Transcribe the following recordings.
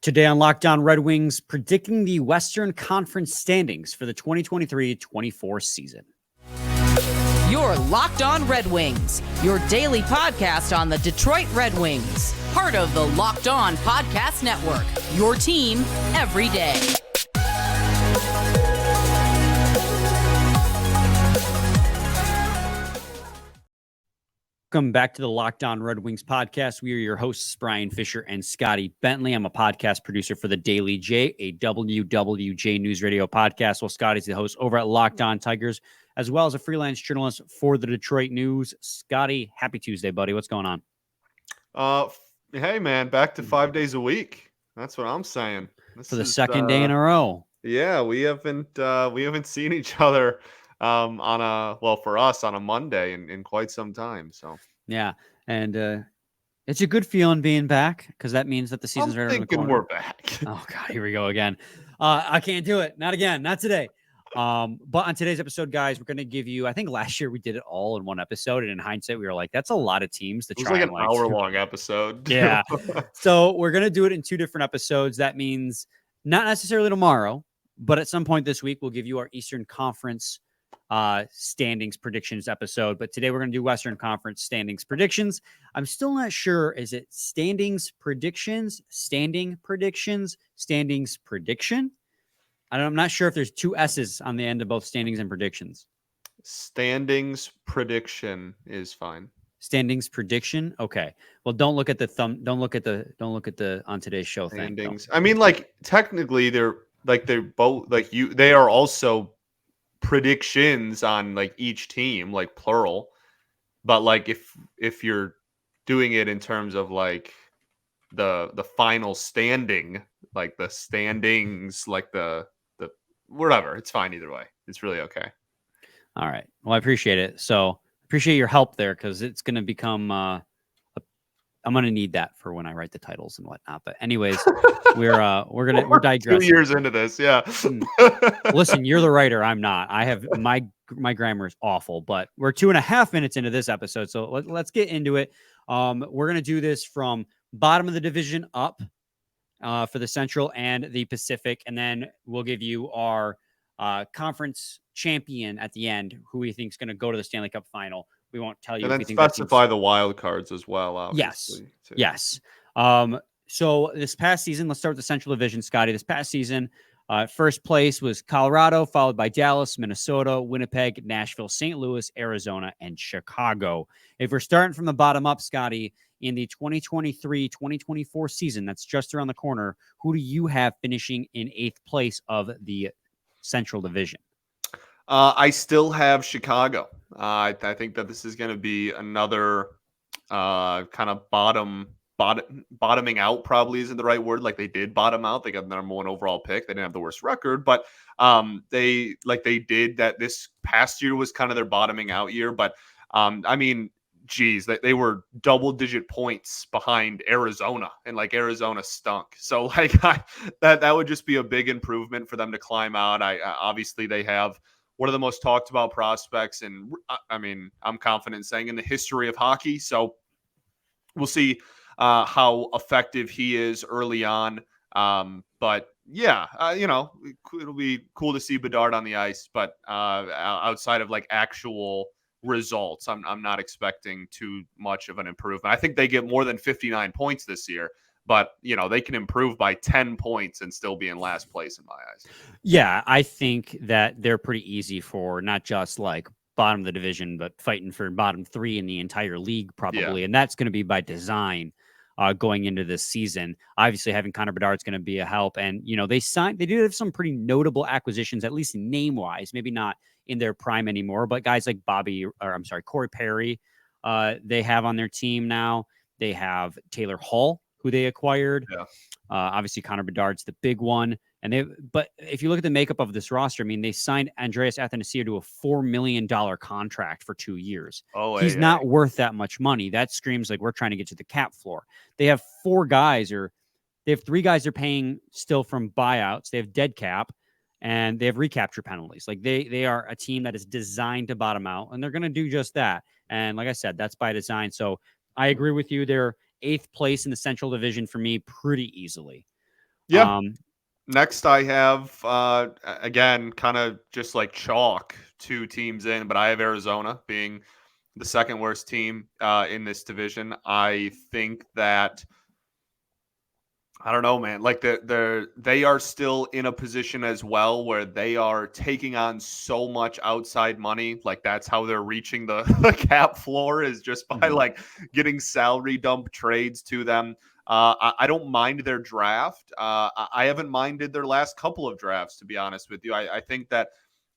Today on Locked On Red Wings, predicting the Western Conference standings for the 2023-24 season. You're Locked On Red Wings, your daily podcast on the Detroit Red Wings. Part of the Locked On Podcast Network, your team every day. Welcome back to the Locked On Red Wings podcast. We are your hosts, Brian Fisher and Scotty Bentley. I'm a podcast producer for the Daily J, a WWJ News Radio podcast, while Scotty's the host over at Locked On Tigers, as well as a freelance journalist for the Detroit News. Scotty, happy Tuesday, buddy. What's going on? Hey, man, back to 5 days a week. That's what I'm saying. For the second day in a row. Yeah, we haven't seen each other for us on a Monday in quite some time. So yeah, and it's a good feeling being back because that means that the season's right around the corner. We're back. Oh God, here we go again. I can't do it. Not again. Not today. But on today's episode, guys, we're going to give you, I think last year we did it all in one episode. And in hindsight, we were like, that's a lot of teams to try. It was like an hour-long episode. Yeah. So we're going to do it in two different episodes. That means not necessarily tomorrow, but at some point this week, we'll give you our Eastern Conference standings predictions episode. But today we're going to do Western Conference standings predictions. I'm still not sure. Is it standings predictions, standing predictions, standings prediction? I'm not sure if there's two S's on the end of both standings and predictions. Standings prediction is fine. Standings prediction. Okay. Well, don't look at the on today's show standings thing. I mean, like technically they're both they are also predictions on like each team, like plural. But like if you're doing it in terms of like the final standing, like the standings, like the whatever, it's fine either way. It's really okay. All right. Well, I appreciate it. So appreciate your help there because it's going to become I'm going to need that for when I write the titles and whatnot. But anyways, we're digressing. 2 years into this, yeah. Listen, you're the writer. I'm not. I have my grammar is awful, but we're 2.5 minutes into this episode, so let's get into it. We're going to do this from bottom of the division up. For the Central and the Pacific. And then we'll give you our conference champion at the end, who we think is going to go to the Stanley Cup final. We won't tell you. And then specify the wild cards as well, obviously. Yes. So this past season, let's start with the Central Division, Scotty. This past season, first place was Colorado, followed by Dallas, Minnesota, Winnipeg, Nashville, St. Louis, Arizona, and Chicago. If we're starting from the bottom up, Scotty, in the 2023-2024 season, that's just around the corner, who do you have finishing in 8th place of the Central Division? I still have Chicago. I think that this is going to be another kind of bottoming out probably isn't the right word. Like they did bottom out. They got the number 1 overall pick. They didn't have the worst record, but they did that. This past year was kind of their bottoming out year. But I mean, geez, they were double-digit points behind Arizona, and like Arizona stunk. So like that would just be a big improvement for them to climb out. Obviously they have one of the most talked about prospects, and I mean I'm confident saying in the history of hockey. So we'll see how effective he is early on. But yeah, it'll be cool to see Bedard on the ice. But outside of like actual results, I'm not expecting too much of an improvement. I think they get more than 59 points this year, but they can improve by 10 points and still be in last place in my eyes. Yeah, I think that they're pretty easy for not just like bottom of the division, but fighting for bottom 3 in the entire league probably. Yeah. And that's going to be by design going into this season. Obviously having Connor Bedard is going to be a help. And, they do have some pretty notable acquisitions, at least name wise, maybe not in their prime anymore, but guys like Corey Perry, they have on their team now. They have Taylor Hall, who they acquired. Yeah. Obviously Connor Bedard's the big one. But if you look at the makeup of this roster, I mean, they signed Andreas Athanasiou to a $4 million contract for 2 years. He's not worth that much money. That screams like we're trying to get to the cap floor. They have 3 guys they're paying still from buyouts. They have dead cap and they have recapture penalties. Like they are a team that is designed to bottom out, and they're going to do just that. And like I said, that's by design. So I agree with you. They're 8th place in the Central Division for me pretty easily. Yeah. Next, I have, again, kind of just like chalk 2 teams in, but I have Arizona being the second worst team in this division. I think that I don't know, man. Like they are still in a position as well where they are taking on so much outside money. Like that's how they're reaching the, the cap floor is just by like getting salary dump trades to them. I don't mind their draft. I haven't minded their last couple of drafts, to be honest with you. I think that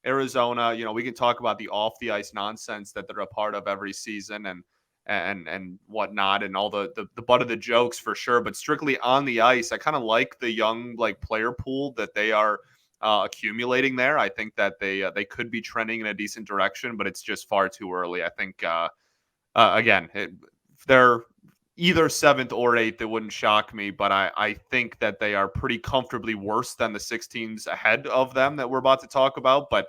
Arizona, we can talk about the off the ice nonsense that they're a part of every season and whatnot and all the butt of the jokes for sure. But strictly on the ice, I kind of like the young like player pool that they are accumulating there. I think that they could be trending in a decent direction, but it's just far too early. I think again, if they're either 7th or 8th, it wouldn't shock me. But I think that they are pretty comfortably worse than the 6 teams ahead of them that we're about to talk about. But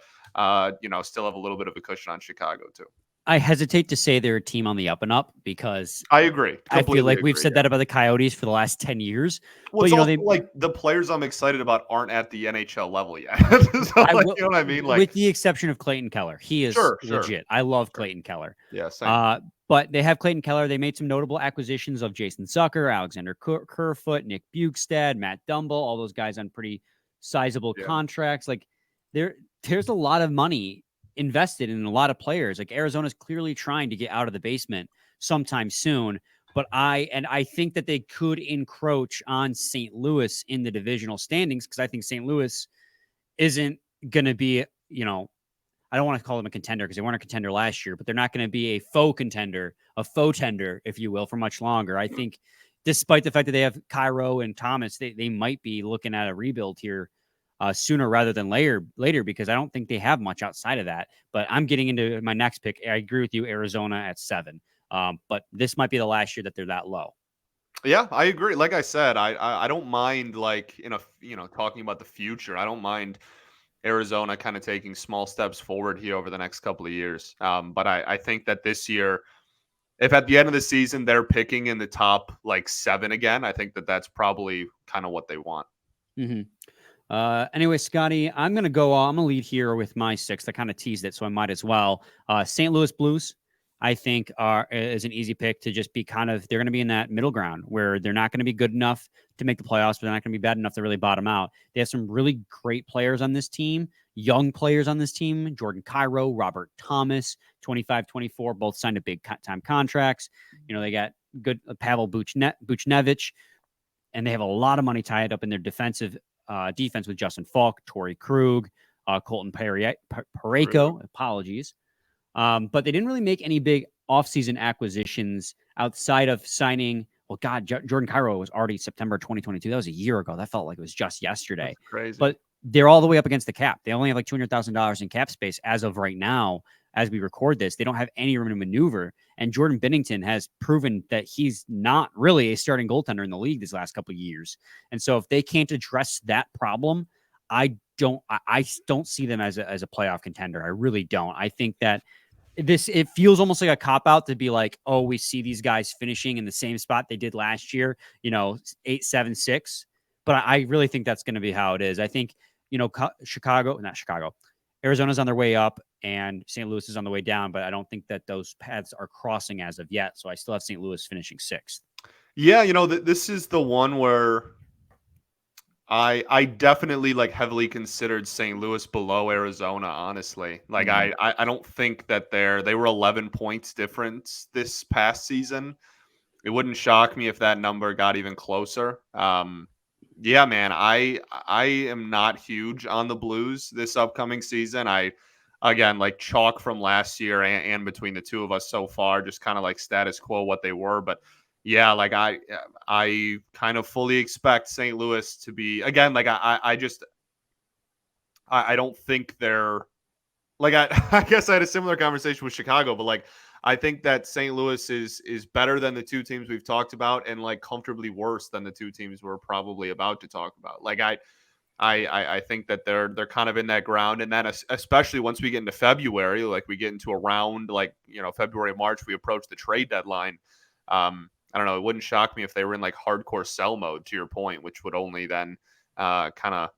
still have a little bit of a cushion on Chicago too. I hesitate to say they're a team on the up and up because I agree. I feel like we've said that about the Coyotes for the last 10 years. Well, but, also, like the players I'm excited about aren't at the NHL level yet. So, you know what I mean? Like, with the exception of Clayton Keller. He is legit. I love Clayton Keller. Yeah, same. But they have Clayton Keller. They made some notable acquisitions of Jason Zucker, Alexander Kerfoot, Nick Bukestad, Matt Dumble, all those guys on pretty sizable contracts. Like there's a lot of money invested in a lot of players. Like Arizona's clearly trying to get out of the basement sometime soon. But I think that they could encroach on St. Louis in the divisional standings because I think St. Louis isn't going to be, I don't want to call them a contender because they weren't a contender last year, but they're not going to be a faux contender, a faux tender, if you will, for much longer. I think despite the fact that they have Cairo and Thomas, they might be looking at a rebuild here sooner rather than later because I don't think they have much outside of that. But I'm getting into my next pick. I agree with you, Arizona at 7. But this might be the last year that they're that low. Yeah, I agree. Like I said, I don't mind like talking about the future. I don't mind Arizona kind of taking small steps forward here over the next couple of years. But I think that this year, if at the end of the season they're picking in the top like 7 again, I think that that's probably kind of what they want. Anyway, Scotty, I'm going to lead here with my 6th. I kind of teased it, so I might as well. St. Louis Blues, I think is an easy pick to just be they're going to be in that middle ground where they're not going to be good enough to make the playoffs, but they're not going to be bad enough to really bottom out. They have some really great players on this team, young players on this team, Jordan Cairo, Robert Thomas, 25, 24, both signed to big time contracts. They got good Pavel Buchnevich, and they have a lot of money tied up in their defense with Justin Falk, Torrey Krug, Colton Parayko, apologies. But they didn't really make any big offseason acquisitions outside of signing. Well, God, Jordan Cairo was already September 2022. That was a year ago. That felt like it was just yesterday. That's crazy. But they're all the way up against the cap. They only have like $200,000 in cap space as of right now. As we record this, they don't have any room to maneuver. And Jordan Binnington has proven that he's not really a starting goaltender in the league these last couple of years. And so if they can't address that problem, I don't see them as a playoff contender. I really don't. I think that it feels almost like a cop-out to be like, oh, we see these guys finishing in the same spot they did last year, 8, 7, 6. But I really think that's going to be how it is. I think, Arizona's on their way up and St. Louis is on the way down, but I don't think that those paths are crossing as of yet. So I still have St. Louis finishing 6th. Yeah, this is the one where I definitely like heavily considered St. Louis below Arizona, honestly. Like I don't think that they were 11 points difference this past season. It wouldn't shock me if that number got even closer. Yeah, man, I am not huge on the Blues this upcoming season. Again, like chalk from last year and between the two of us so far, just kind of like status quo what they were. But yeah, like I kind of fully expect St. Louis to be again. Like I don't think they're like I guess I had a similar conversation with Chicago, but like I think that St. Louis is better than the 2 teams we've talked about and like comfortably worse than the 2 teams we're probably about to talk about. Like I think that they're kind of in that ground. And then especially once we get into February, like we get into around like, February, March, we approach the trade deadline. I don't know. It wouldn't shock me if they were in like hardcore sell mode, to your point, which would only then kind of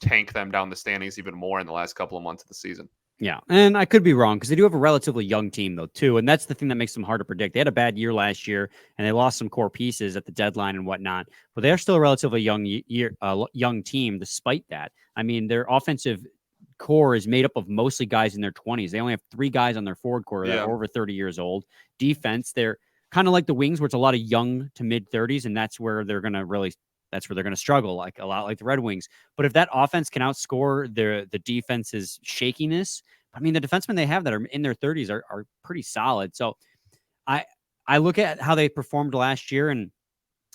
tank them down the standings even more in the last couple of months of the season. Yeah, and I could be wrong because they do have a relatively young team, though, too. And that's the thing that makes them hard to predict. They had a bad year last year, and they lost some core pieces at the deadline and whatnot. But they're still a relatively young team despite that. I mean, their offensive core is made up of mostly guys in their 20s. They only have 3 guys on their forward core that are over 30 years old. Defense, they're kind of like the Wings, where it's a lot of young to mid-30s, and that's where they're going to struggle, like a lot like the Red Wings. But if that offense can outscore the defense's shakiness, I mean, the defensemen they have that are in their 30s are pretty solid. So I look at how they performed last year, and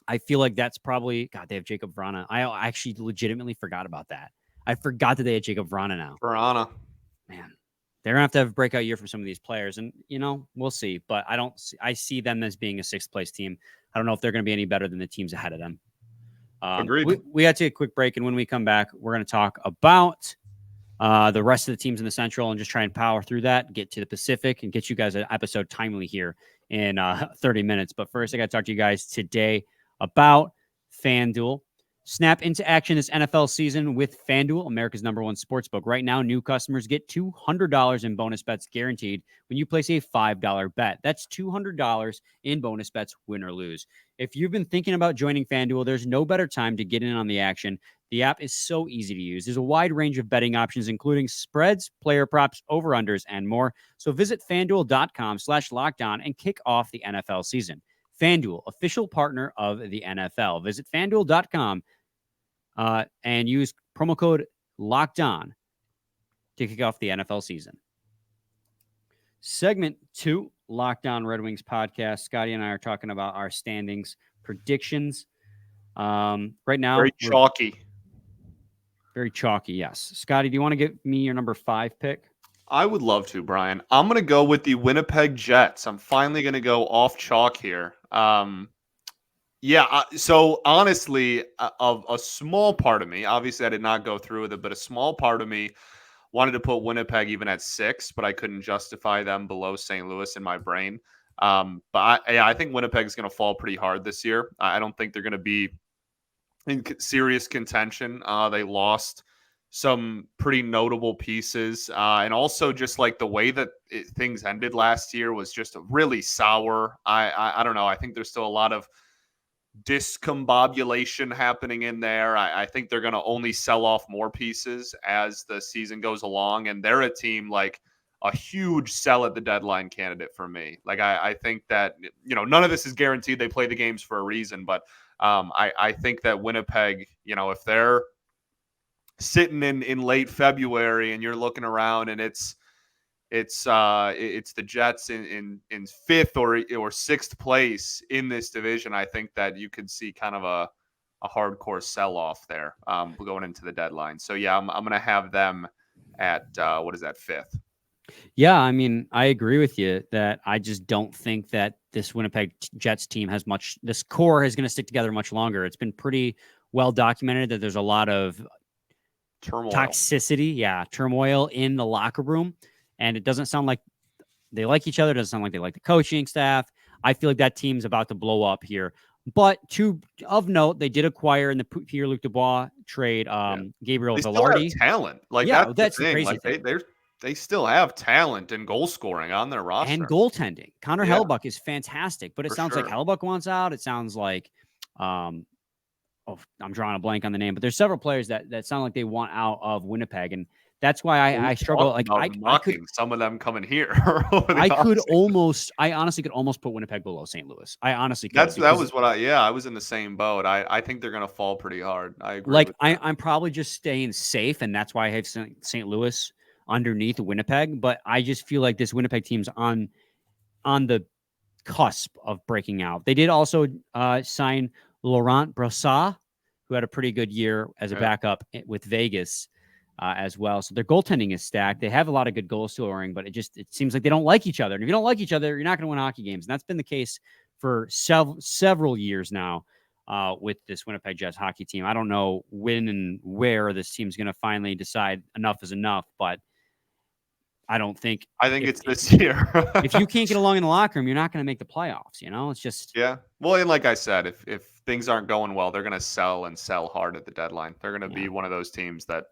I feel like that's probably, God, they have Jacob Vrana. I actually legitimately forgot about that. I forgot that they had Jacob Vrana now. Vrana. Man, they're going to have a breakout year for some of these players, and, we'll see. But I see them as being a 6th place team. I don't know if they're going to be any better than the teams ahead of them. Agreed. We got to take a quick break, and when we come back, we're going to talk about the rest of the teams in the Central and just try and power through that, get to the Pacific, and get you guys an episode timely here in 30 minutes. But first, I got to talk to you guys today about FanDuel. Snap into action this NFL season with FanDuel, America's #1 sportsbook. Right now, new customers get $200 in bonus bets guaranteed when you place a $5 bet. That's $200 in bonus bets, win or lose. If you've been thinking about joining FanDuel, there's no better time to get in on the action. The app is so easy to use. There's a wide range of betting options, including spreads, player props, over-unders, and more. So visit FanDuel.com/lockdown and kick off the NFL season. FanDuel, official partner of the NFL. Visit FanDuel.com and use promo code LOCKEDON to kick off the NFL season. Segment 2, Locked On Red Wings podcast. Scotty and I are talking about our standings predictions. Right now, very chalky. Very chalky, yes. Scotty, do you want to give me your number 5 pick? I would love to, Brian. I'm going to go with the Winnipeg Jets. I'm finally going to go off chalk here. So honestly, a small part of me, obviously I did not go through with it, but a small part of me wanted to put Winnipeg even at 6, but I couldn't justify them below St. Louis in my brain. I think Winnipeg is going to fall pretty hard this year. I don't think they're going to be in serious contention. They lost some pretty notable pieces. And also just like the way that things ended last year was just really sour. I don't know. I think there's still a lot of discombobulation happening in there. I think they're going to only sell off more pieces as the season goes along. And they're a team like a huge sell at the deadline candidate for me. Like, I think that, none of this is guaranteed. They play the games for a reason, but I think that Winnipeg, if they're sitting in late February and you're looking around and it's the Jets in 5th or 6th place in this division, I think that you could see kind of a hardcore sell-off there going into the deadline. So yeah, I'm going to have them at 5th. Yeah, I mean, I agree with you that I just don't think that this Winnipeg Jets team has much. This core is going to stick together much longer. It's been pretty well documented that there's a lot of turmoil in the locker room, and it doesn't sound like they like each other. It doesn't sound like they like the coaching staff. I feel like that team's about to blow up here. But of note, they did acquire in the Pierre-Luc Dubois trade Gabriel Velarde. Still have talent, that's the crazy thing. They still have talent and goal scoring on their roster. And goaltending. Connor Hellebuyck is fantastic, but it sounds like Hellebuyck wants out. It sounds like, I'm drawing a blank on the name, but there's several players that sound like they want out of Winnipeg. And that's why I struggle. Like I could, some of them coming here. I honestly could almost put Winnipeg below St. Louis. I honestly could. I was in the same boat. I think they're going to fall pretty hard. I agree. I'm probably just staying safe. And that's why I have St. Louis underneath Winnipeg, but I just feel like this Winnipeg team's on the cusp of breaking out. They did also sign Laurent Brassard, who had a pretty good year as a backup with Vegas as well. So their goaltending is stacked. They have a lot of good goal scoring, but it seems like they don't like each other. And if you don't like each other, you're not going to win hockey games. And that's been the case for several years now with this Winnipeg Jets hockey team. I don't know when and where this team's going to finally decide enough is enough, but I don't think. I think it's this year. If you can't get along in the locker room, you're not going to make the playoffs. It's just Well, and like I said, if things aren't going well, they're going to sell and sell hard at the deadline. They're going to be one of those teams that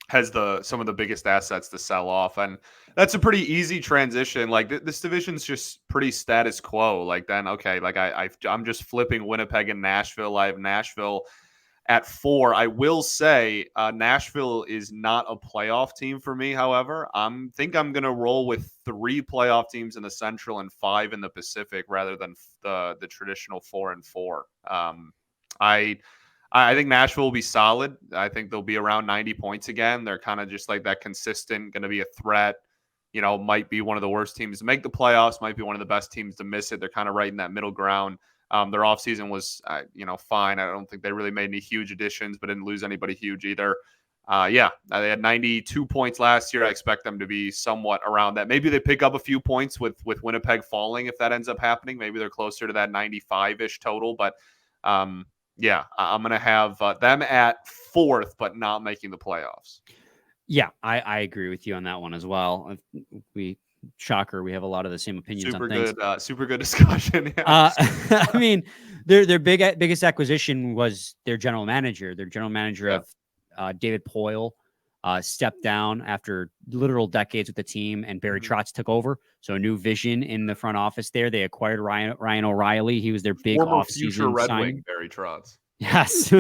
has some of the biggest assets to sell off, and that's a pretty easy transition. Like this division's just pretty status quo. Like then, okay, like I'm just flipping Winnipeg and Nashville. I have Nashville at 4. I will say Nashville is not a playoff team for me. However, think I'm going to roll with 3 playoff teams in the Central and 5 in the Pacific rather than the traditional 4 and 4. I think Nashville will be solid. I think they'll be around 90 points again. They're kind of just like that consistent, going to be a threat. Might be one of the worst teams to make the playoffs, might be one of the best teams to miss it. They're kind of right in that middle ground. Their offseason was, fine. I don't think they really made any huge additions, but didn't lose anybody huge either. They had 92 points last year. I expect them to be somewhat around that. Maybe they pick up a few points with Winnipeg falling if that ends up happening. Maybe they're closer to that 95-ish total, but I'm going to have them at 4th, but not making the playoffs. Yeah, I agree with you on that one as well. Shocker, we have a lot of the same opinions on things. Super good discussion. Yeah. I mean, their biggest acquisition was their general manager. Their general manager of David Poyle stepped down after literal decades with the team, and Barry Trotz took over. So a new vision in the front office there. They acquired Ryan O'Reilly. He was their big offseason Red signing. Wing, Barry Trotz. Yes.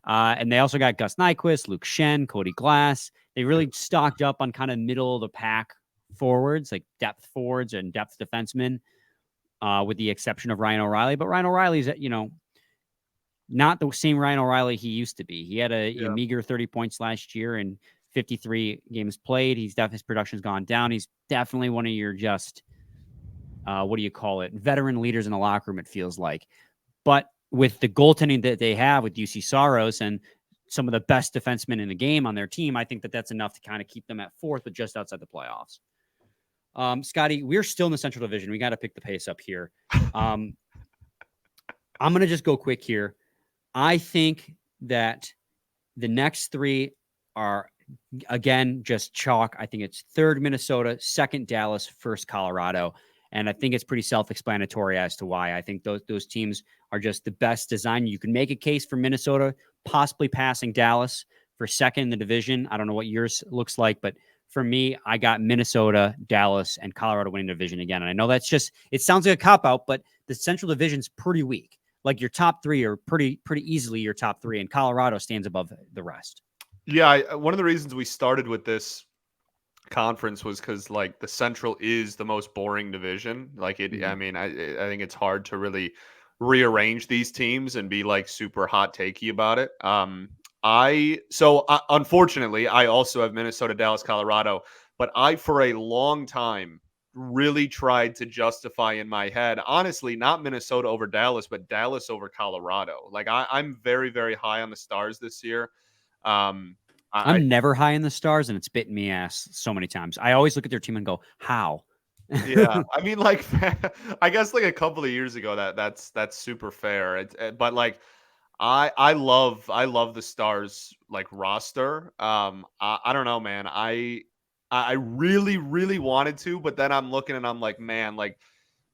And they also got Gus Nyquist, Luke Shen, Cody Glass. They really stocked up on kind of middle of the pack forwards, like depth forwards and depth defensemen, with the exception of Ryan O'Reilly. But Ryan O'Reilly's, not the same Ryan O'Reilly he used to be. He had a meager 30 points last year and 53 games played. His production's gone down. He's definitely one of your veteran leaders in the locker room, it feels like. But with the goaltending that they have with UC Saros and some of the best defensemen in the game on their team, I think that's enough to kind of keep them at 4th, but just outside the playoffs. Scotty, we're still in the Central Division. We got to pick the pace up here. I'm going to just go quick here. I think that the next 3 are, again, just chalk. I think it's 3rd Minnesota, 2nd Dallas, 1st Colorado. And I think it's pretty self-explanatory as to why. I think those teams are just the best design. You can make a case for Minnesota possibly passing Dallas for 2nd in the division. I don't know what yours looks like, but for me, I got Minnesota, Dallas, and Colorado winning the division again. And I know it sounds like a cop-out, but the Central Division's pretty weak. Like your top 3 are pretty easily your top 3, and Colorado stands above the rest. Yeah, one of the reasons we started with this conference was because like the Central is the most boring division. Like it, I mean, I think it's hard to really rearrange these teams and be like super hot takey about it. Unfortunately, I also have Minnesota, Dallas, Colorado, but I for a long time really tried to justify in my head, honestly, not Minnesota over Dallas, but Dallas over Colorado. Like I'm very, very high on the Stars this year. I'm never high in the Stars, and it's bitten me ass so many times. I always look at their team and go, how? Yeah, I mean, like, I guess like a couple of years ago, that's super fair. But like, I love the Stars like roster. I don't know, man. I really, really wanted to, but then I'm looking and I'm like, man, like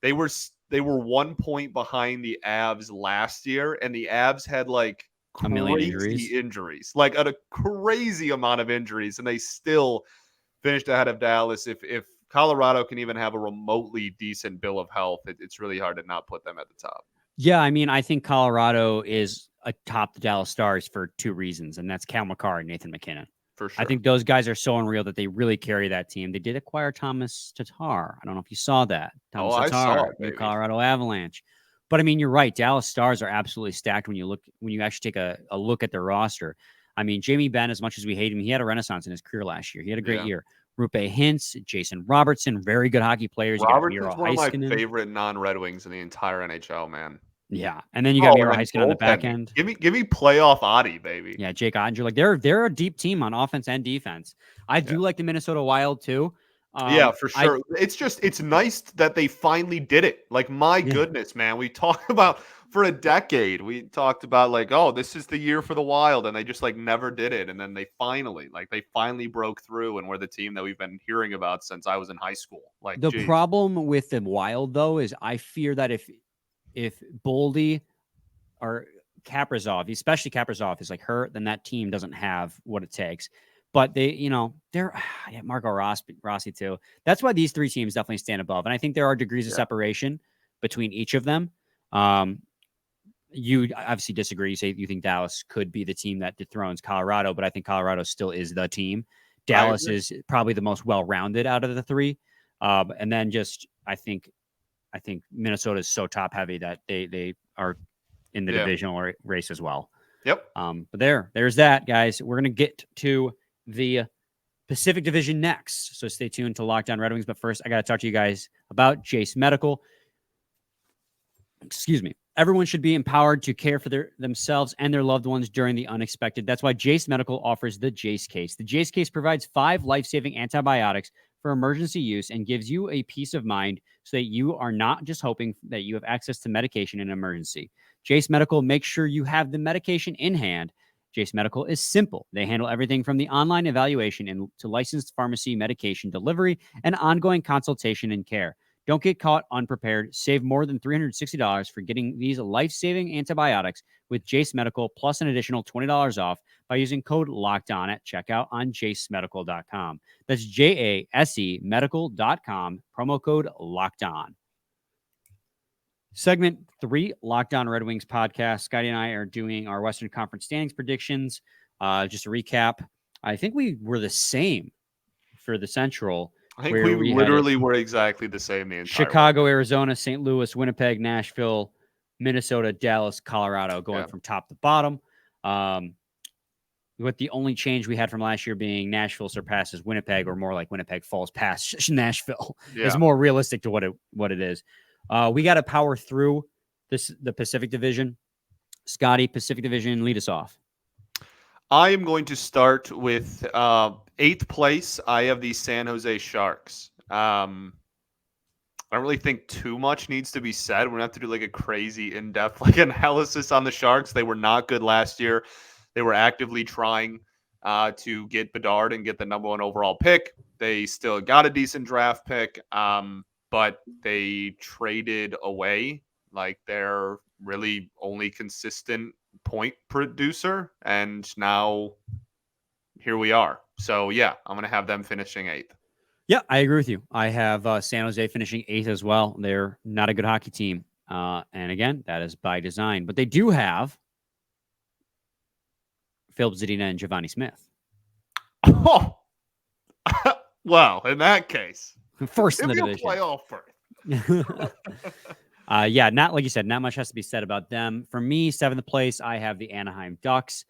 they were 1 point behind the Avs last year, and the Avs had like a million injuries, like a crazy amount of injuries, and they still finished ahead of Dallas. If Colorado can even have a remotely decent bill of health, it's really hard to not put them at the top. Yeah, I mean, I think Colorado is atop the Dallas Stars for 2 reasons, and that's Cal McCarr and Nathan McKinnon. For sure. I think those guys are so unreal that they really carry that team. They did acquire Thomas Tatar. I don't know if you saw that. I saw it, the Colorado Avalanche. But I mean, you're right. Dallas Stars are absolutely stacked when you actually take a look at their roster. I mean, Jamie Benn, as much as we hate him, he had a renaissance in his career last year. He had a great year. Rupe Hintz, Jason Robertson, very good hockey players. Robertson's one of my favorite non-Red Wings in the entire NHL, man. Yeah, and then you got Miro Heiskanen on the back end. Give me playoff Adi, baby. Yeah, Jake Ottinger. Like they're a deep team on offense and defense. I do like the Minnesota Wild too. Yeah, for sure. It's nice that they finally did it. Like, my goodness, man. We talk about for a decade, we talked about like, oh, this is the year for the Wild, and they just like never did it. And then they finally broke through, and we're the team that we've been hearing about since I was in high school. Like, The geez. problem with the Wild, though, is I fear that if Boldy or Kaprizov, especially Kaprizov, is like hurt, then that team doesn't have what it takes. But they're Marco Rossi too. That's why these three teams definitely stand above. And I think there are degrees of separation between each of them. You obviously disagree. You say you think Dallas could be the team that dethrones Colorado, but I think Colorado still is the team. Dallas is probably the most well-rounded out of the three. And then I think Minnesota is so top-heavy that they are in the divisional race as well. Yep. But there's that, guys. We're going to get to the Pacific Division next. So stay tuned to Locked On Red Wings. But first, I got to talk to you guys about Jase Medical. Excuse me. Everyone should be empowered to care for themselves and their loved ones during the unexpected. That's why Jase Medical offers the Jase Case. The Jase Case provides 5 life-saving antibiotics for emergency use and gives you a peace of mind so that you are not just hoping that you have access to medication in an emergency. Jase Medical makes sure you have the medication in hand. Jase Medical is simple. They handle everything from the online evaluation to licensed pharmacy medication delivery and ongoing consultation and care. Don't get caught unprepared. Save more than $360 for getting these life-saving antibiotics with Jase Medical, plus an additional $20 off by using code LOCKEDON at checkout on jasemedical.com. That's JASE medical.com, promo code LOCKEDON. Segment 3, Locked On Red Wings podcast. Scotty and I are doing our Western Conference standings predictions. Just a recap. I think we were the same for the Central. I think we literally were exactly the same the entire Chicago, Arizona, St. Louis, Winnipeg, Nashville, Minnesota, Dallas, Colorado, going from top to bottom. With the only change we had from last year being Nashville surpasses Winnipeg, or more like Winnipeg falls past Nashville. Is more realistic to what it is. We got to power through the Pacific Division. Scotty, Pacific Division, lead us off. I am going to start with 8th place. I have the San Jose Sharks. I don't really think too much needs to be said. We're going to have to do like a crazy in-depth analysis on the Sharks. They were not good last year. They were actively trying to get Bedard and get the number 1 overall pick. They still got a decent draft pick, but they traded away like their really only consistent point producer, and now here we are. So yeah, I'm going to have them finishing 8th. Yeah, I agree with you. I have San Jose finishing 8th as well. They're not a good hockey team. And again, that is by design. But they do have Philip Zadina and Giovanni Smith. Oh, well, in that case, first in the division. Playoff first. Yeah, not like you said, not much has to be said about them. For me, 7th place, I have the Anaheim Ducks.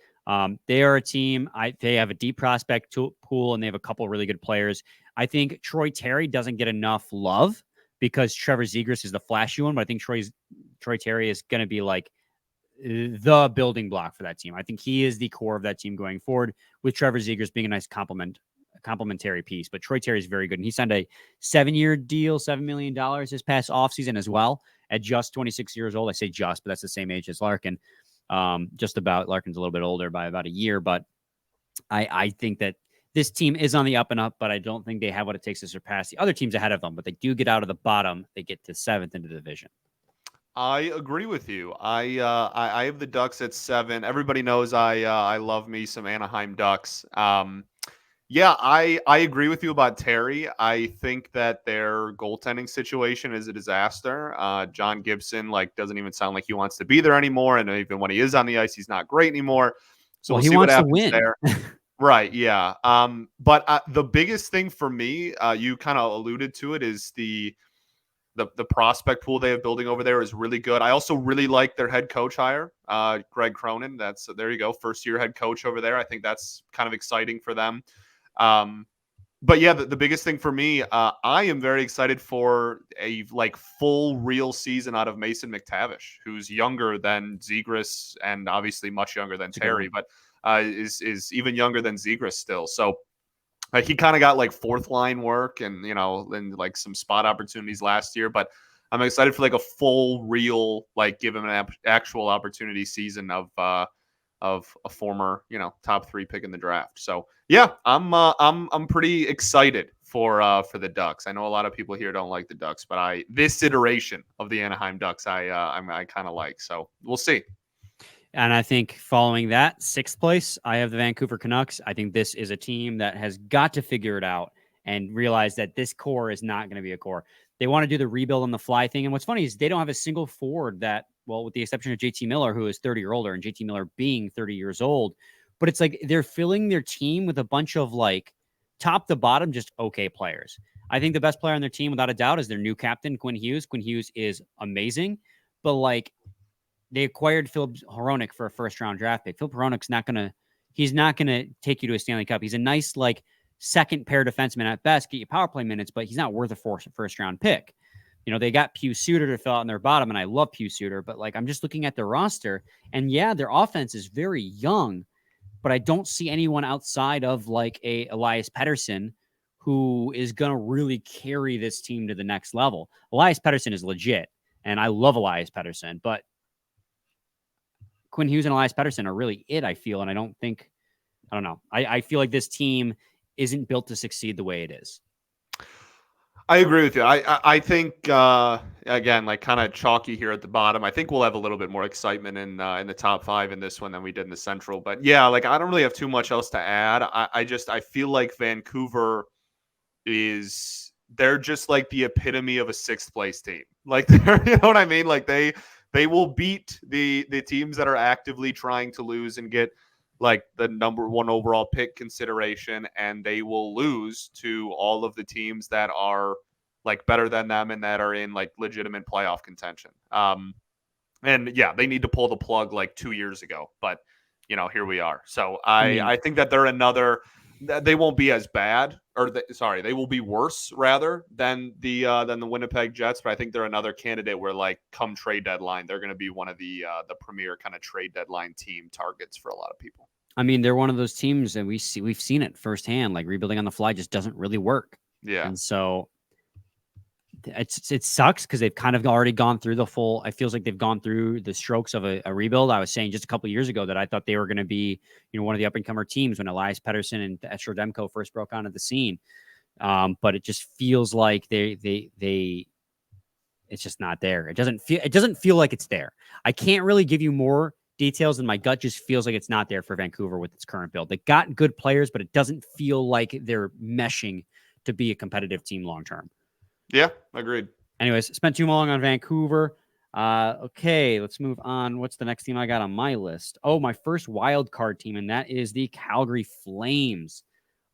They are a team. They have a deep prospect pool, and they have a couple really good players. I think Troy Terry doesn't get enough love because Trevor Zegras is the flashy one, but I think Troy Terry is going to be like the building block for that team. I think he is the core of that team going forward, with Trevor Zegras being a nice complementary piece. But Troy Terry is very good, and he signed a 7-year deal, $7 million this past offseason as well, at just 26 years old. I say just, but that's the same age as Larkin. Just about. Larkin's a little bit older by about a year, but I think that this team is on the up and up, but I don't think they have what it takes to surpass the other teams ahead of them. But they do get out of the bottom. They get to 7th into the division. I agree with you. I have the Ducks at 7. Everybody knows I love me some Anaheim Ducks. Yeah, I agree with you about Terry. I think that their goaltending situation is a disaster. John Gibson doesn't even sound like he wants to be there anymore, and even when he is on the ice, he's not great anymore. So we'll see what happens there. Right, yeah. But the biggest thing for me, you kind of alluded to it, is the prospect pool they have building over there is really good. I also really like their head coach hire, Greg Cronin. There you go, first-year head coach over there. I think that's kind of exciting for them. But yeah, the biggest thing for me, I am very excited for a full real season out of Mason McTavish, who's younger than Zegras and obviously much younger than Terry, but is even younger than Zegras still. So he kind of got 4th line work and some spot opportunities last year, but I'm excited for like a full, real, like give him an actual opportunity season of a former, top 3 pick in the draft. So yeah, I'm pretty excited for the Ducks. I know a lot of people here don't like the Ducks, but this iteration of the Anaheim Ducks, I kind of like. So we'll see. And I think following that, 6th place, I have the Vancouver Canucks. I think this is a team that has got to figure it out and realize that this core is not going to be a core. They want to do the rebuild on the fly thing. And what's funny is they don't have a single forward that, well, with the exception of JT Miller, who is 30 or older, and JT Miller being 30 years old. But it's like they're filling their team with a bunch of like top to bottom, just okay players. I think the best player on their team, without a doubt, is their new captain, Quinn Hughes. Quinn Hughes is amazing. But like, they acquired Philip Hronek for a first-round draft pick. Philip Hronek's he's not gonna take you to a Stanley Cup. He's a nice, like, second-pair defenseman at best, get you power play minutes, but he's not worth a first-round pick. They got Pius Suter to fill out in their bottom, and I love Pius Suter, but, like, I'm just looking at their roster, and yeah, their offense is very young, but I don't see anyone outside of, like, a Elias Pettersson who is gonna really carry this team to the next level. Elias Pettersson is legit, and I love Elias Pettersson, but Quinn Hughes and Elias Pettersson are really it, I feel. And I don't know. I feel like this team isn't built to succeed the way it is. I agree with you. I think, again, like kind of chalky here at the bottom. I think we'll have a little bit more excitement in the top 5 in this one than we did in the Central. But yeah, like I don't really have too much else to add. I feel like Vancouver they're just like the epitome of a 6th place team. Like they're, you know what I mean? Like they will beat the teams that are actively trying to lose and get like the number 1 overall pick consideration, and they will lose to all of the teams that are like better than them and that are in like legitimate playoff contention. And yeah, they need to pull the plug like 2 years ago, but here we are. So I think that they're they won't be as bad, they will be worse rather than the Winnipeg Jets. But I think they're another candidate where, like, come trade deadline, they're going to be one of the premier kind of trade deadline team targets for a lot of people. I mean, they're one of those teams that we've seen it firsthand. Like, rebuilding on the fly just doesn't really work. Yeah, and so it sucks because they've kind of already gone through it feels like they've gone through the strokes of a rebuild. I was saying just a couple of years ago that I thought they were going to be, one of the up-and-comer teams when Elias Pettersson and Esther Demko first broke onto the scene. But it just feels like it's just not there. It doesn't feel like it's there. I can't really give you more details, and my gut just feels like it's not there for Vancouver with its current build. They got good players, but it doesn't feel like they're meshing to be a competitive team long-term. Yeah, agreed. Anyways, spent too long on Vancouver. Okay, let's move on. What's the next team I got on my list? Oh, my first wild card team, and that is the Calgary Flames.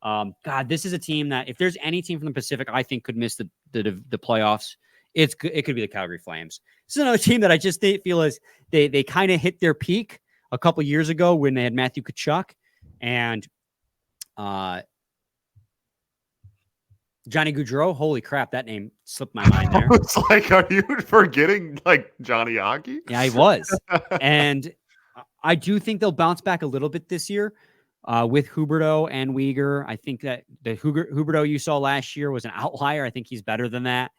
God, this is a team that if there's any team from the Pacific I think could miss the playoffs, it could be the Calgary Flames. This is another team that I just feel as they kind of hit their peak a couple years ago when they had Matthew Tkachuk and Johnny Gaudreau. Holy crap, that name slipped my mind there. It's like, are you forgetting like Johnny Hockey? Yeah, I was. And I do think they'll bounce back a little bit this year with Huberdeau and Weegar. I think that the Huberdeau you saw last year was an outlier. I think he's better than that.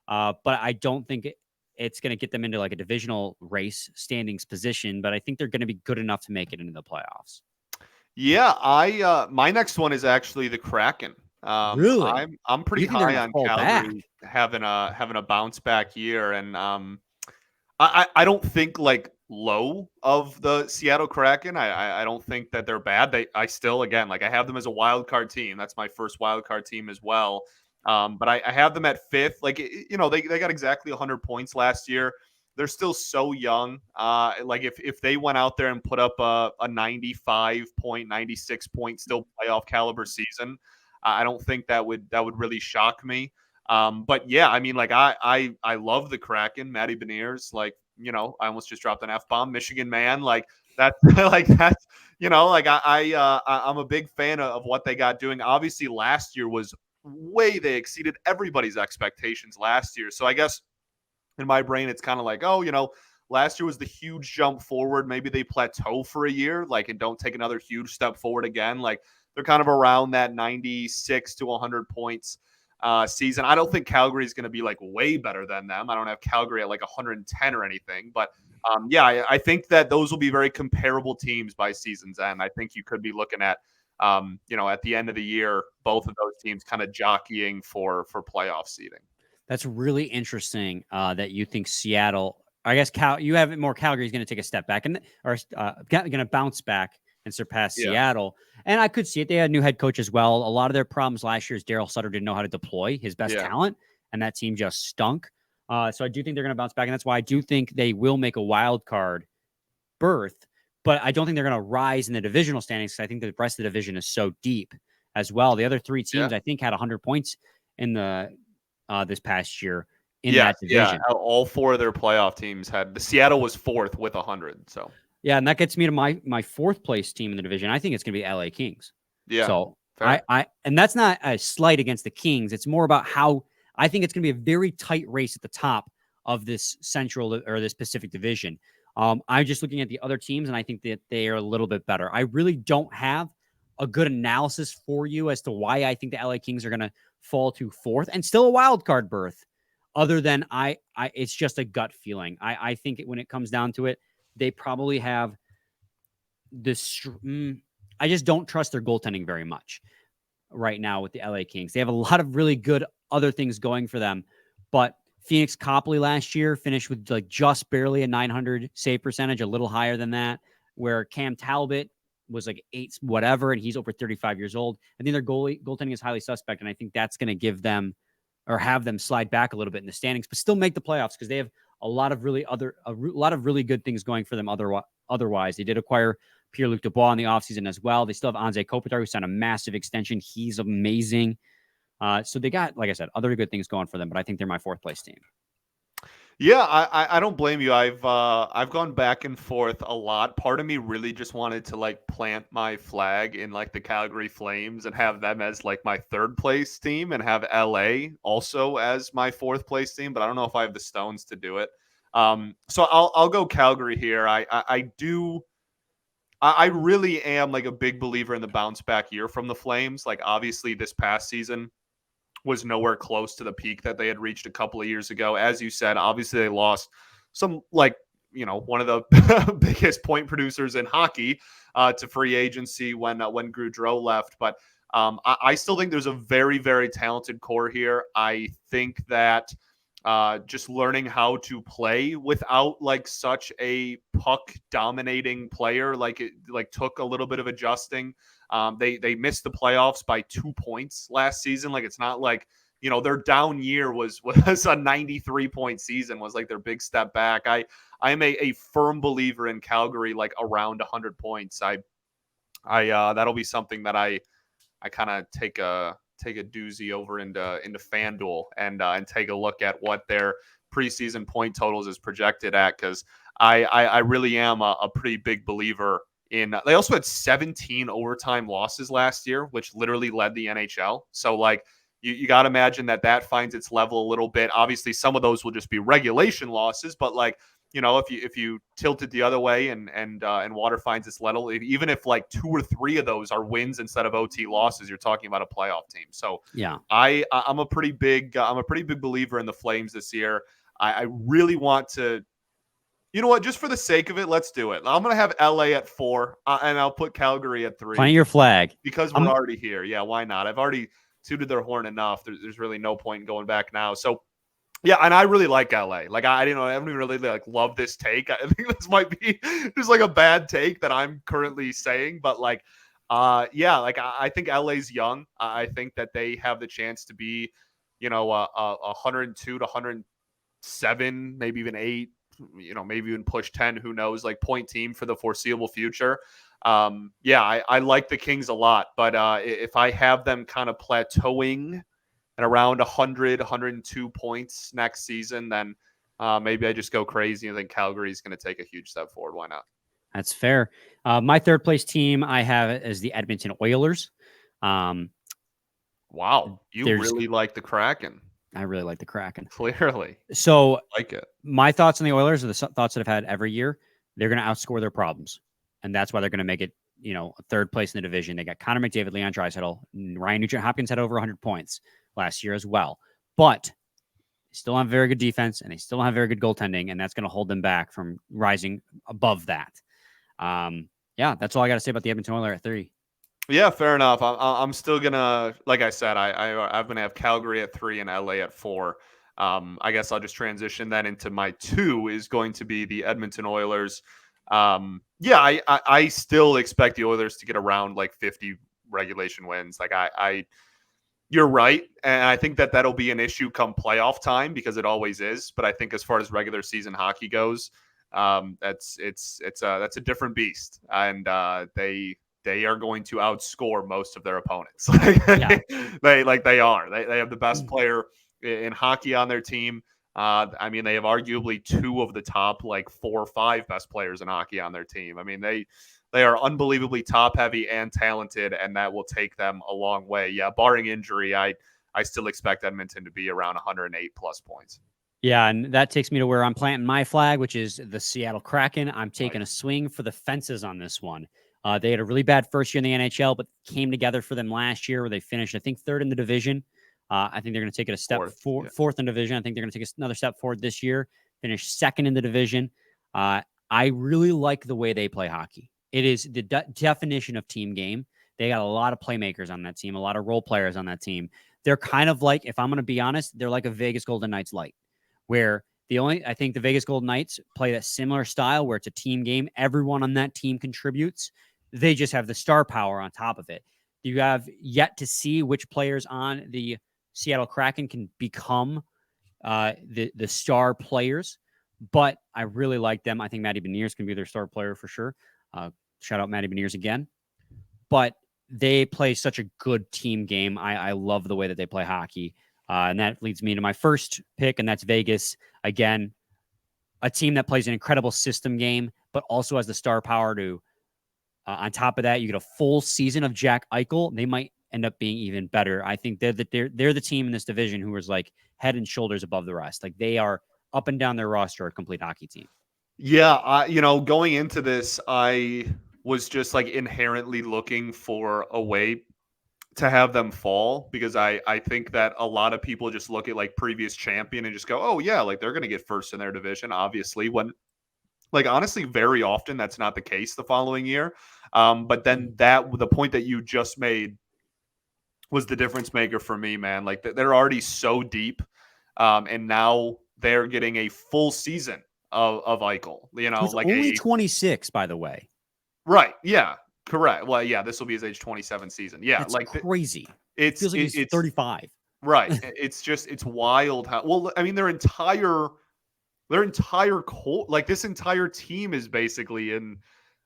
But I don't think it's going to get them into like a divisional race standings position. But I think they're going to be good enough to make it into the playoffs. Yeah, my next one is actually the Kraken. Really? I'm pretty high on Calgary having a bounce back year, and I don't think like low of the Seattle Kraken. I don't think that they're bad. I still, again, like I have them as a wild card team. That's my first wild card team as well. But I have them at 5th. Like, they got exactly 100 points last year. They're still so young. Like if they went out there and put up a 95 point, 96 point, still playoff caliber season, I don't think that would really shock me. But yeah, I mean, like I love the Kraken. Matty Beniers, like, I almost just dropped an F-bomb. Michigan man, like that's like that's like I'm a big fan of what they got doing. Obviously, last year was they exceeded everybody's expectations last year. So I guess in my brain, it's kind of like, last year was the huge jump forward. Maybe they plateau for a year, like, and don't take another huge step forward again. Like, they're kind of around that 96 to 100 points. season. I don't think Calgary is going to be like way better than them. I don't have Calgary at like 110 or anything, but I think that those will be very comparable teams by season's end. I think you could be looking at, at the end of the year, both of those teams kind of jockeying for playoff seeding. That's really interesting that you think Seattle. I guess you have it more. Calgary is going to take a step back going to bounce back and surpass Seattle. And I could see it. They had a new head coach as well. A lot of their problems last year is Daryl Sutter didn't know how to deploy his best talent, and that team just stunk. So I do think they're going to bounce back, and that's why I do think they will make a wild card berth. But I don't think they're going to rise in the divisional standings because I think the rest of the division is so deep as well. The other three teams, I think, had 100 points in the this past year in that division. Yeah, all four of their playoff teams had. The Seattle was fourth with 100. So and that gets me to my fourth place team in the division. I think it's going to be LA Kings. Yeah. So and that's not a slight against the Kings. It's more about how I think it's going to be a very tight race at the top of this Central or this Pacific division. I'm just looking at the other teams, and I think that they are a little bit better. I really don't have a good analysis for you as to why I think the LA Kings are going to fall to fourth and still a wild card berth. Other than it's just a gut feeling. I think when it comes down to it, they probably have this. I just don't trust their goaltending very much right now with the LA Kings. They have a lot of really good other things going for them, but Phoenix Copley last year finished with like just barely a 900 save percentage, a little higher than that, where Cam Talbot was like 8 whatever, and he's over 35 years old. I think their goaltending is highly suspect, and I think that's going to give them or have them slide back a little bit in the standings, but still make the playoffs because they have a lot of really good things going for them otherwise. They did acquire Pierre-Luc Dubois in the offseason as well. They still have Anze Kopitar, who signed a massive extension. He's amazing. So they got, like I said, other good things going for them, but I think they're my fourth place team. Yeah, I don't blame you. I've gone back and forth a lot. Part of me really just wanted to like plant my flag in like the Calgary Flames and have them as like my third place team and have LA also as my fourth place team, but I don't know if I have the stones to do it. So I'll go Calgary here. I really am like a big believer in the bounce back year from the Flames. Like obviously this past season was nowhere close to the peak that they had reached a couple of years ago. As you said, obviously they lost some one of the biggest point producers in hockey to free agency when Gaudreau left. But I still think there's a very, very talented core here. I think that just learning how to play without like such a puck dominating player, it took a little bit of adjusting. They missed the playoffs by 2 points last season. Like it's not like, their down year was a 93-point season was like their big step back. I am a firm believer in Calgary, like around 100 points. That'll be something that I kind of take a doozy over into FanDuel and take a look at what their preseason point totals is projected at. Cause I really am a pretty big believer in, they also had 17 overtime losses last year, which literally led the NHL. So like you got to imagine that finds its level a little bit. Obviously some of those will just be regulation losses, but like, if you tilt it the other way and water finds its level, even if like 2 or 3 of those are wins instead of OT losses, you're talking about a playoff team. So yeah, I'm a pretty big believer in the Flames this year. I really want to, you know what, just for the sake of it, let's do it. I'm going to have LA at 4 and I'll put Calgary at 3. Plant your flag. Because we're already here. Yeah, why not? I've already tooted their horn enough. There's really no point in going back now. So yeah, and I really like LA. Like I don't really like love this take. I think this might be just like a bad take that I'm currently saying, but like, I think LA's young. I think that they have the chance to be, 102 to 107, maybe even 8, maybe even push 10. Who knows? Like point team for the foreseeable future. I like the Kings a lot, but if I have them kind of plateauing at around 100, 102 points next season, then maybe I just go crazy and think Calgary is going to take a huge step forward. Why not? That's fair. My third place team I have is the Edmonton Oilers. Wow. You really like the Kraken. I really like the Kraken. Clearly. So I like it. My thoughts on the Oilers are the thoughts that I've had every year. They're going to outscore their problems. And that's why they're going to make it, third place in the division. They got Connor McDavid, Leon Draisaitl, Ryan Nugent-Hopkins had over 100 points. last year as well. But they still have very good defense, and they still have very good goaltending, and that's going to hold them back from rising above that. Yeah, that's all I got to say about the Edmonton Oilers at 3. Yeah, fair enough. I'm still gonna, like I said, I'm gonna have Calgary at 3 and LA at 4. I guess I'll just transition then into my 2 is going to be the Edmonton Oilers. Yeah, I still expect the Oilers to get around like 50 regulation wins. Like you're right, and I think that that'll be an issue come playoff time because it always is. But I think as far as regular season hockey goes, that's a different beast, and they are going to outscore most of their opponents. Yeah. They are. They have the best player in hockey on their team. I mean, they have arguably 2 of the top 4 or 5 best players in hockey on their team. I mean, they are unbelievably top heavy and talented, and that will take them a long way. Yeah, barring injury, I still expect Edmonton to be around 108 plus points. Yeah, and that takes me to where I'm planting my flag, which is the Seattle Kraken. I'm taking a swing for the fences on this one. They had a really bad first year in the NHL, but came together for them last year where they finished, I think, 3rd in the division. I think they're going to take it a step fourth in division. I think they're going to take another step forward this year, finish 2nd in the division. I really like the way they play hockey. It is the definition of team game. They got a lot of playmakers on that team, a lot of role players on that team. They're kind of like, if I'm going to be honest, they're like a Vegas Golden Knights light, where I think the Vegas Golden Knights play that similar style where it's a team game. Everyone on that team contributes. They just have the star power on top of it. You have yet to see which players on the Seattle Kraken can become the star players, but I really like them. I think Matty Beniers can be their star player for sure. Shout out Matty Beniers again. But they play such a good team game. I love the way that they play hockey. And that leads me to my first pick, and that's Vegas. Again, a team that plays an incredible system game, but also has the star power to, on top of that, you get a full season of Jack Eichel. They might end up being even better. I think they're the team in this division who is like head and shoulders above the rest. Like they are up and down their roster a complete hockey team. Yeah, going into this, I was just like inherently looking for a way to have them fall because I think that a lot of people just look at like previous champion and just go, oh yeah, like they're going to get first in their division, obviously, when like honestly, very often that's not the case the following year. But then the point that you just made was the difference maker for me, man. Like they're already so deep, and now they're getting a full season of Eichel. He's like only 26, by the way. Right? Yeah, correct. Well, yeah, this will be his age 27 season. Yeah, it's like crazy. It feels like he's 35. Right. It's wild how. Well, I mean, their entire like this entire team is basically in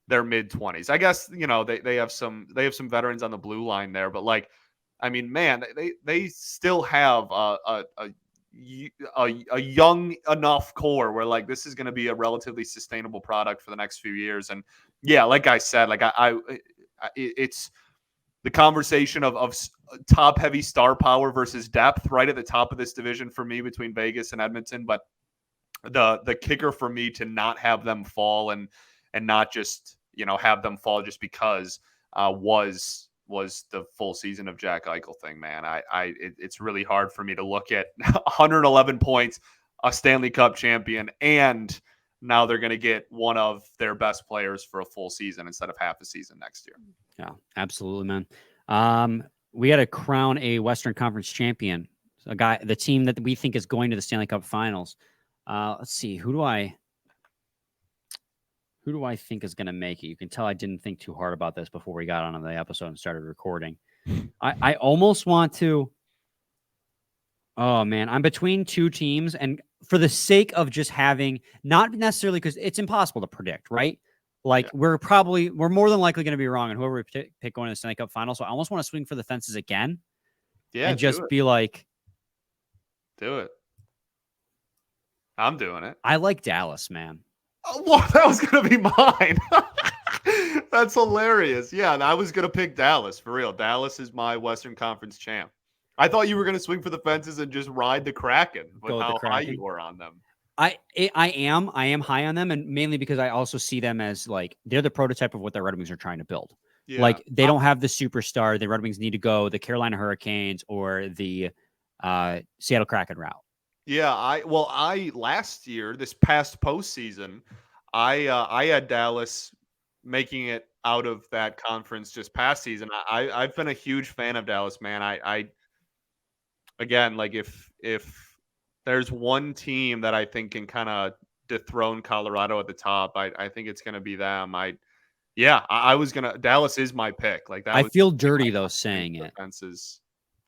their mid-20s. I guess they have some veterans on the blue line there, but like, I mean, man, they still have a young enough core where like this is going to be a relatively sustainable product for the next few years. And yeah, like I said, like it's the conversation of top heavy star power versus depth right at the top of this division for me between Vegas and Edmonton, but the kicker for me to not have them fall and not just have them fall just because was the full season of Jack Eichel thing, man. It's really hard for me to look at 111 points, a Stanley Cup champion, and now they're going to get one of their best players for a full season instead of half a season next year. Yeah, absolutely, man. We got to crown a Western Conference champion, the team that we think is going to the Stanley Cup Finals. Let's see, who do I think is going to make it? You can tell I didn't think too hard about this before we got on the episode and started recording. I almost want to. Oh man, I'm between 2 teams, and for the sake of just having, not necessarily because it's impossible to predict, right? Like we're more than likely going to be wrong on whoever we pick going to the Stanley Cup Final. So I almost want to swing for the fences again. Yeah, and just be like, do it. I'm doing it. I like Dallas, man. Oh, well, that was going to be mine. That's hilarious. Yeah, and I was going to pick Dallas, for real. Dallas is my Western Conference champ. I thought you were going to swing for the fences and just ride the Kraken with how high you were on them. I am high on them, and mainly because I also see them as like they're the prototype of what the Red Wings are trying to build. Yeah. Like they don't have the superstar. The Red Wings need to go the Carolina Hurricanes or the Seattle Kraken route. Yeah, I last year, this past postseason, I had Dallas making it out of that conference just past season. I've been a huge fan of Dallas, man. I again, like if there's one team that I think can kind of dethrone Colorado at the top, I think it's gonna be them. I was gonna Dallas is my pick. Like that I was feel gonna be dirty my though top team saying for it. Fences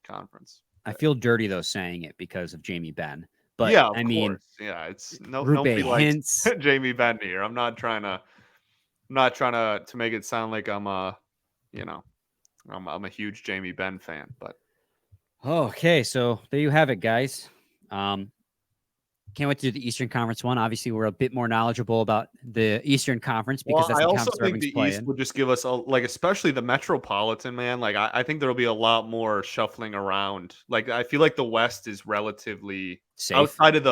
conference. I feel dirty though saying it because of Jamie Benn. But Yeah, of I mean, course. Yeah, it's Group A nobody likes hints. Jamie Benn here. I'm not trying to make it sound like I'm I'm a huge Jamie Benn fan, but Okay, so there you have it, guys. Can't wait to do the Eastern Conference one. Obviously, we're a bit more knowledgeable about the Eastern Conference because that's I the also conference think everything's the East playing. would just give us especially the Metropolitan, man. Like I think there'll be a lot more shuffling around. Like I feel like the West is relatively Safe. outside of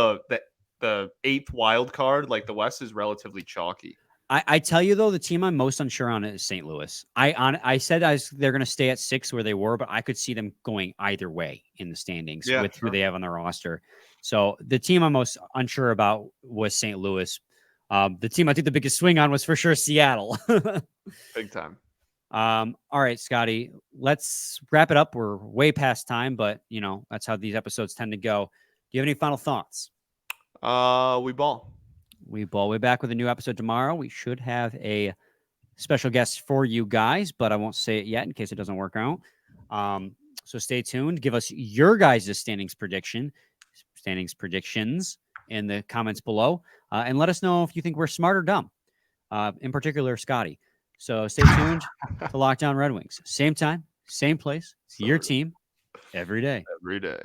the eighth wild card. Like the West is relatively chalky. I tell you though, the team I'm most unsure on is St. Louis. I said they're going to stay at 6 where they were, but I could see them going either way in the standings with who they have on their roster. So the team I'm most unsure about was St. Louis. The team I think the biggest swing on was for sure Seattle. Big time. All right, Scotty, let's wrap it up. We're way past time, but that's how these episodes tend to go. Do you have any final thoughts? We ball. We're back with a new episode tomorrow. We should have a special guest for you guys, but I won't say it yet in case it doesn't work out. So stay tuned. Give us your guys' standings predictions in the comments below, and let us know if you think we're smart or dumb. In particular, Scotty. So stay tuned to Lockdown Red Wings. Same time, same place. It's your team every day. Every day.